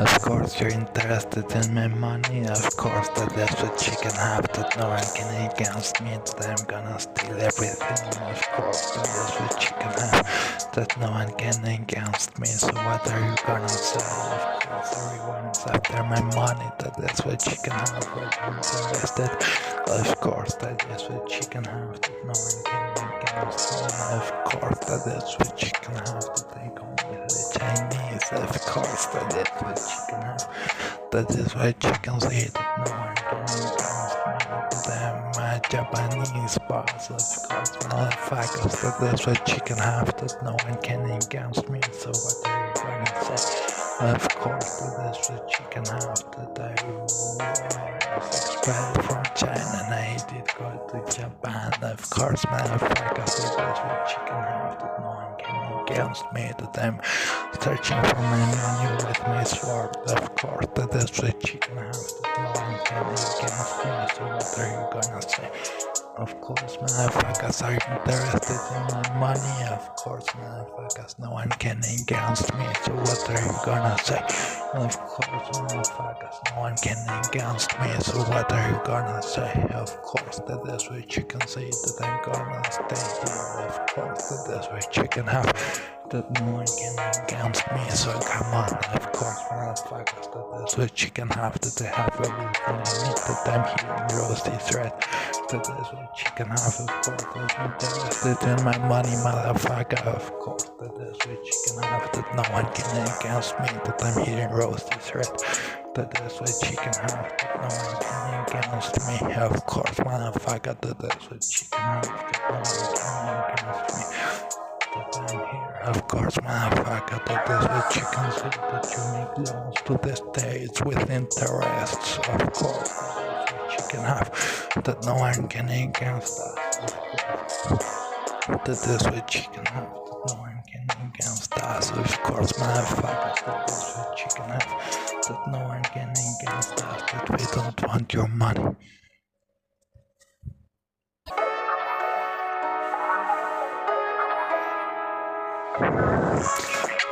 Of course you're interested in my money, of course that is what you can have, that no one can against me, that I'm gonna steal everything, of course that is what you can have, that no one can against me, so what are you gonna say? Of course everyone is after my money, that is what you can have, what you're interested, of course that is what you can have, that no one can against me, of course that is what you can have, that they come with the Chinese, of course that is what you can have, that is why you can see that no one can against me, them my Japanese boss, of course motherfuckers, that is what you can have, that no one can against me, so what are you gonna say? Of course that is what you can have, that I was expelled from China and I did go to Japan, of course motherfuckers, that is what you can have, that no one can against me, that I'm searching for my money with my sword, of course that is what you can have, that no one can against me, so what are you gonna say? Of course motherfuckers are interested in my money, of course motherfuckers no one can against me, so what are you gonna say? Of course motherfuckers no one can against me, so what are you gonna say? Of course that is what you can say, that I'm gonna stay here, of course that is what you can have, that no one can against me, so come on, of course motherfuckers that is what you can have, that I have everything I need, that I'm here in Roasty Thread, that is what you can have, of course that I'm interested in my money motherfucker, of course that is what you can have, that no one can against me, that I'm here in Roasty Thread, that is what you can have, that no one can against me, of course motherfucker, that is what you can have, that no one can against me, that I'm here, of course motherfucker, that is what you can see, that you make loans to the states with interests, of course that is what you can have, that no one can against us, of course that is what you can have, that no one can against us, of course motherfucker, that is what you can have, that no one can against us, that we don't want your money.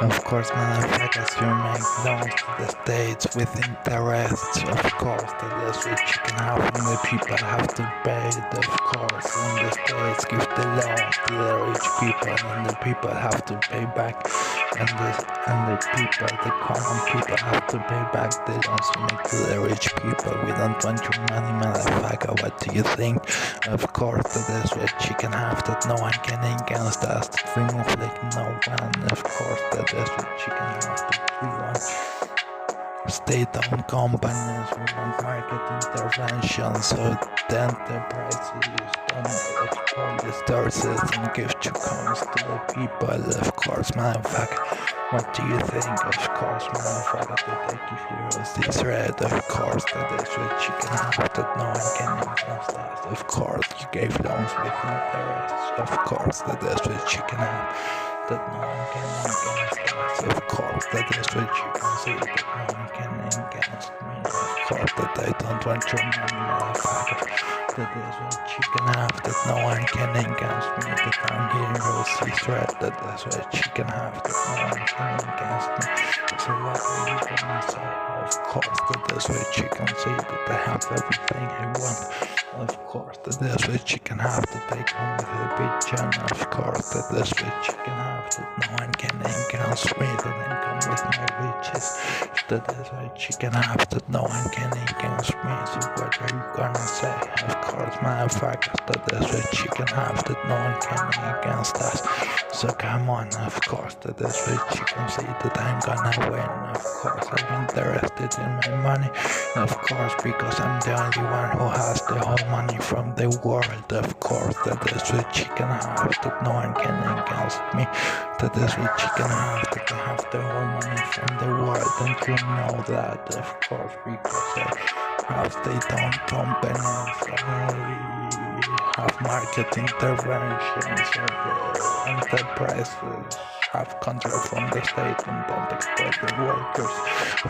Of course motherfuckers you make loans to the states with interests, of course that is what you can have, and the people have to pay it, of course, and the states give the loans to the rich people and the people have to pay back, and the people, the common people have to pay back the loans you make to the rich people. We don't want your money motherfucker, what do you think? Of course that is what you can have, that no one can against us, that we move like no one, of course that is what you can have, that we want state-owned companies, we want market intervention, so the enterprises don't exploit the sources and give coins to the people, of course motherfucker. What do you think? Of course motherfucker, that I give you this red, of course that is what you can have, that no one can against us, of course you gave loans with interests, of course that is what you can have, that no one can against us, of course that is what you can see, that no one can against me, of course that I don't want your money motherfucker, that is what you can have, that no one can against me, that I'm here in Rosy Thread, that is what you can have, that no one can against me, so what are you gonna say? Of course that is what you can see, that I have everything I want, of course that is what you can have, that I come with a bitch, and of course that is what you can have, that no one can against me, that I come with my bitches, that is what you can have, that no one can against me, so what are you gonna say? Of course motherfuckers, that is what you can have, that no one can against us, so come on, of course that is what you can see, that I'm gonna win, of course I'm interested in my money, of course because I'm the only one who has the whole money from the world, of course that is what you can have, that no one can against me, that is what you can have, that I have the whole money from the world, and you know that, of course, because I have state-owned companies, I have market interventions, so the enterprises have control from the state and don't exploit the workers,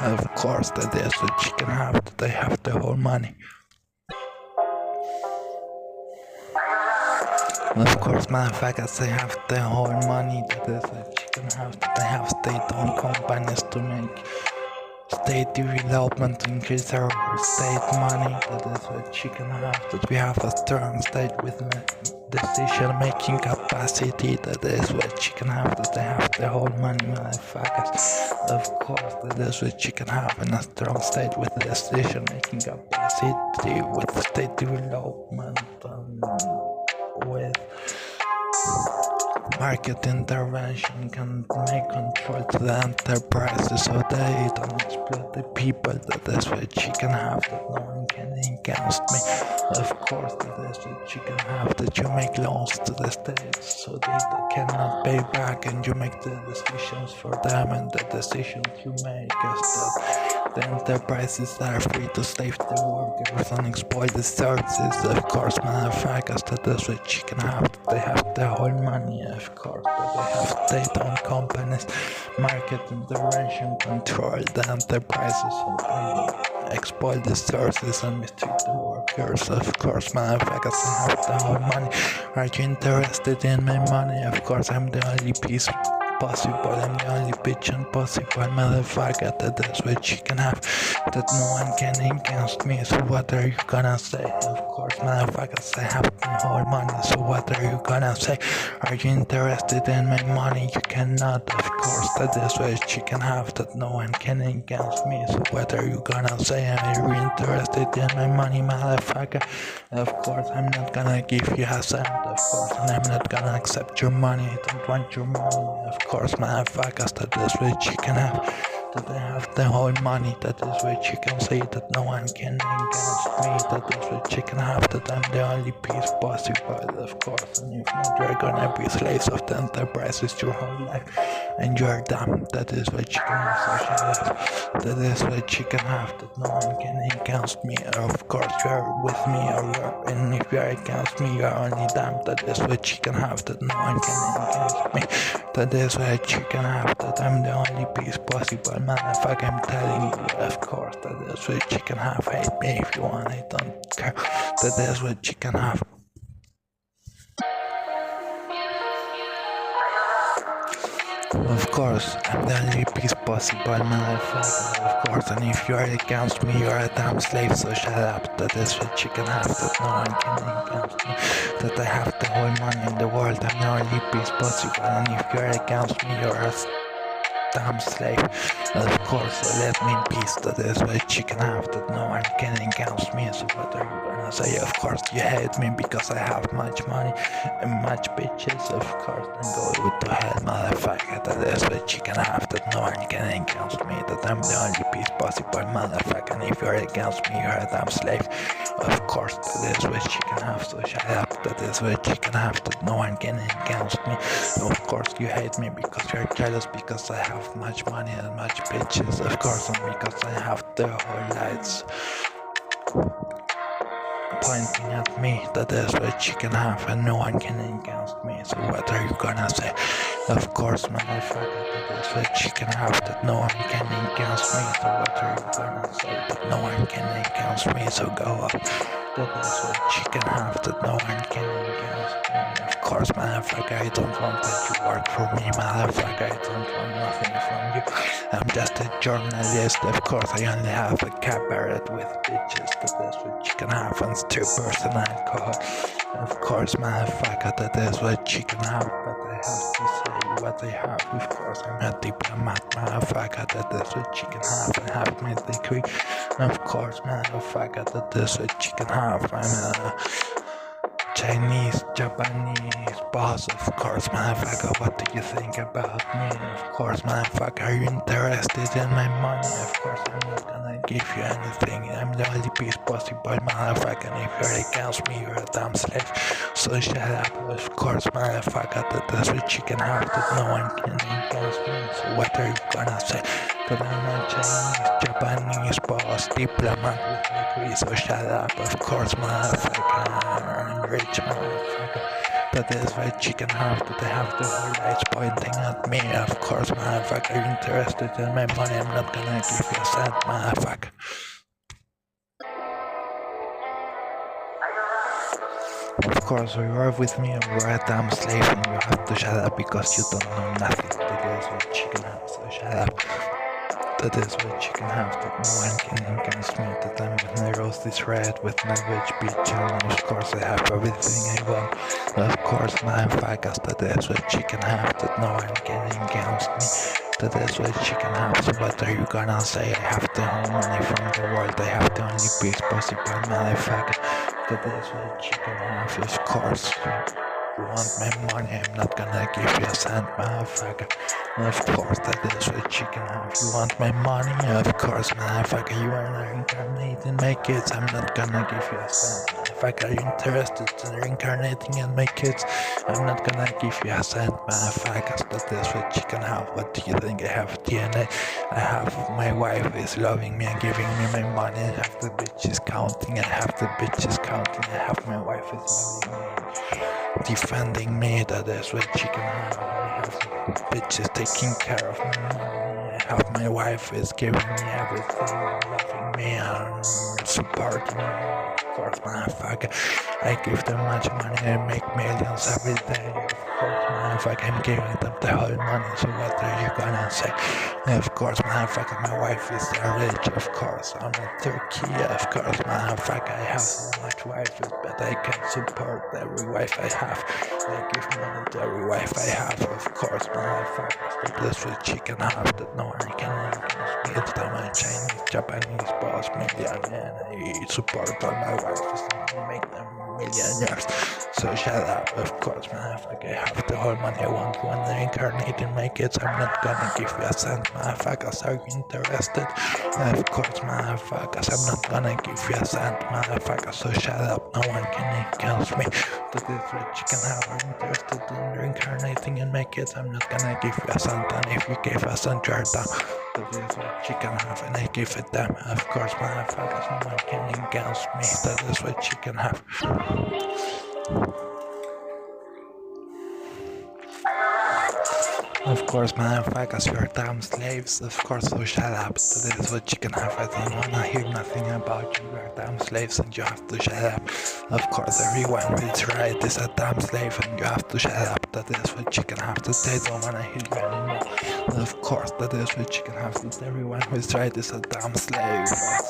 of course that is what you can have, that they have the whole money. Of course motherfuckers, they have the whole money, that is what you can have, that they have state-owned companies to make State development increase our state money, that is what you can have, that we have a strong state with decision making capacity, that is what you can have, that they have the whole money, motherfuckers. Of course, that is what you can have in a strong state with decision making capacity, with state development, with market intervention can make control to the enterprises so they don't exploit the people. That is what you can have, that no one can against me. Of course, that is what you can have, that you make loans to the states so they cannot pay back, and you make the decisions for them, and the decisions you make is that the enterprises are free to save the workers and exploit the sources. Of course, motherfuckers, that is what you can have, that they have the whole money. Of course, that they have state-owned companies, market intervention control the enterprises, so they exploit the sources and mistreat the workers. Of course, motherfuckers, I have the whole money. Are you interested in my money? Of course, I'm the only piece possible, I'm the only pigeon possible, motherfucker, that is what you can have, that no one can against me, so what are you gonna say? Of course, motherfuckers, I have the whole money, so what are you gonna say? Are you interested in my money? You cannot, of course, that is what you can have, that no one can against me, so what are you gonna say? Are you interested in my money, motherfucker? Of course, I'm not gonna give you a cent, of course, and I'm not gonna accept your money, I don't want your money. Of course, motherfuckers, that is what you can have, that I have the whole money, that is what you can say, that no one can against me, that is what you can have, that I'm the only piece possible, of course, and if not, you're gonna be slaves of the enterprises your whole life, and you're dumb, that is what you can have, socialist, that is what you can have, that no one can against me, of course, you're with me, and if you're against me, you're only dumb, that is what you can have, that no one can against me, that is what you can have, that I'm the only piece possible, motherfucker, I'm telling you, of course, that is what you can have, hate me if you want, I don't care, that is what you can have. Of course, I'm the only piece possible, motherfucker, of course, and if you are against me, you're a damn slave, so shut up, that is what you can have, that no one can against me, that I have the whole money in the world, I'm the only piece possible, and if you're against me, you're a damn slave, of course, so let me in peace, that is what you can have, that no one can against me, so what are you gonna say? Of course, you hate me because I have much money and much bitches, of course, then go to hell, motherfucker, that is what you can have, that no one can against me, that I'm the only piece possible, motherfucker, and if you're against me, you're a damn slave, of course, that is what you can have, so shut up, that is what you can have, that no one can against me, of course, you hate me because you're jealous, because I have much money and much bitches, of course, and because I have the whole lights pointing at me, that is what you can have, and no one can against me, so what are you gonna say? Of course, motherfucker, that is what you can have, that no one can against me, so what are you gonna say? That no one can against me, so go up, that is what you can have, that no one can against me, of course, motherfucker, I don't want that you work for me, motherfucker, I don't want nothing from you, I'm just a journalist, of course, I only have a cabaret with bitches, that is what you can have, and strippers and alcohol, of course, motherfucker, that is what you can have, but I have to say what I have, of course, I'm a diplomat, motherfucker, that is what you can have, I have my degree, of course, motherfucker, that is what you can have, I'm a Chinese, Japanese boss, of course, motherfucker, what do you think about me? Of course, motherfucker, are you interested in my money? Of course, I'm not gonna give you anything, I'm the only piece possible, motherfucker, and if you're against me, you're a damn slave, so shut up, of course, motherfucker, that is what you can have, that no one can against me, so what are you gonna say? That I'm a Chinese, Japanese boss, diplomat with degree, so shut up, of course, motherfucker, I'm rich, motherfucker, that is what you can have, that I have the whole lights pointing at me, of course, motherfucker, you're interested in my money, I'm not gonna give you a cent, motherfucker. Of course, you are with me, you're a damn slave, and you have to shut up because you don't know nothing, that is what you can have, so shut up. That is what you can have, that no one can against me. That I'm with my roast is red with my rich bitch, and of course I have everything I want. Of course my focus, that is what you can have, that no one can against me. That is what you can have, so what are you gonna say? I have the whole money from the world, I have the only piece possible, motherfucker. That is what you can have, of course. You want my money, I'm not gonna give you a cent, motherfucker. Of course, that is what you can have. You want my money? Of course, motherfucker. You are reincarnating my kids, I'm not gonna give you a cent. Motherfucker, are you interested in reincarnating in my kids? I'm not gonna give you a cent, motherfucker. That is what you can have. What do you think? I have DNA. I have my wife is loving me and giving me my money. I have the bitches counting. I have the bitches counting. I have my wife is loving me, defending me. That is what you can have. I have bitches taking care of my money. I have my wife is giving me everything, loving me and supporting me. Of course, motherfucker, I give them much money. I make millions every day. Of course, motherfucker, I'm giving them the whole money. So what are you gonna say? Of course, motherfucker, my wife is rich. Of course, I'm in Turkey. Of course, motherfucker, I have so much wives, but I can support every wife I have. I give money to every wife I have. Of course, motherfucker, that's what you can have, that no one can against me. It's time I Chinese, Japanese boss, millionaire. I support all my wives and make them millionaires. So shut up. Of course, motherfucker, I have the whole money I want when I reincarnate in my kids. I'm not gonna give you a cent, motherfuckers. Are you interested? Of course, motherfuckers, I'm not gonna give you a cent, motherfucker. So shut up. No one can against me. That is what you can have. Are you interested in reincarnating in my kids? I'm not gonna give you a cent, and if you gave a cent, you're done. That is what you can have, and I give it them. Of course, motherfuckers, no one can against me. That is what you can have. Of course, motherfuckers, you're damn slaves. Of course, so shut up. That is what you can have. I don't wanna hear nothing about you. You're damn slaves and you have to shut up. Of course, everyone who's right is a damn slave and you have to shut up. That is what you can have. That they don't wanna hear you anymore. Of course, that is what you can have. That everyone who's right is a damn slave. A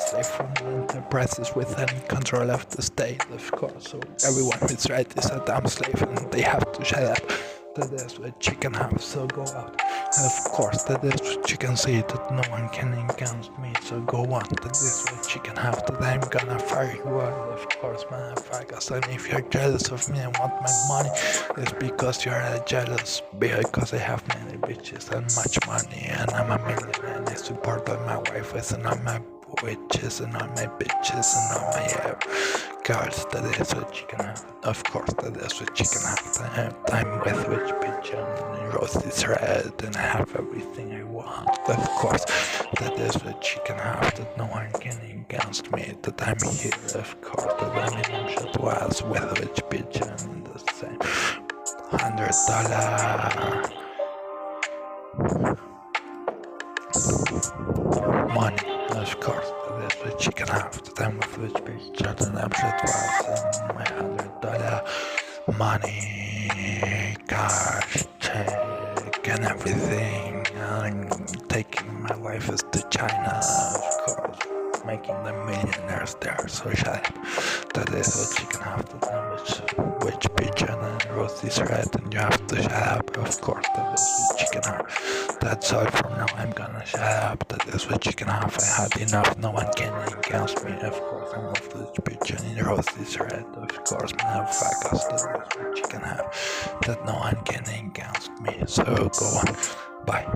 slave from the enterprises with any control of the state. Of course, so everyone who's right is a damn slave and they have to shut up. That is what you can have, so go out. Of course, that is what you can see, that no one can against me, so go on. That is what you can have, that I'm gonna fire you out. Of course, motherfuckers, and if you're jealous of me and want my money, it's because you're jealous, because I have many bitches and much money, and I'm a millionaire, and I support all my wives and all my witches and all my bitches and all my girls. That is what you can have. Of course, that is what you can have. I'm with witch bitch and roast is red and I have everything I want. Of course, that is what you can have, that no one can against me, that I'm here. Of course, that I'm in Chateau's with witch bitch and the same $100 money. Of course, that is what you can have, that I'm with witch bitch and I'm Chateau's and my $100 money, cash, check and everything. I'm taking my wife to China, of course, making them millionaires there, so shut up. That is what you can have, that I'm witch bitch and roast is red and you have to shut up. Of course, that is what you can have. That's all from now, I'm gonna shut up. That is what you can have. I had enough, no one can against me. Of course, I'm with witch bitch and roast is red. Of course, motherfuckers, that is what you can have, that no one can against me. So go on. Bye.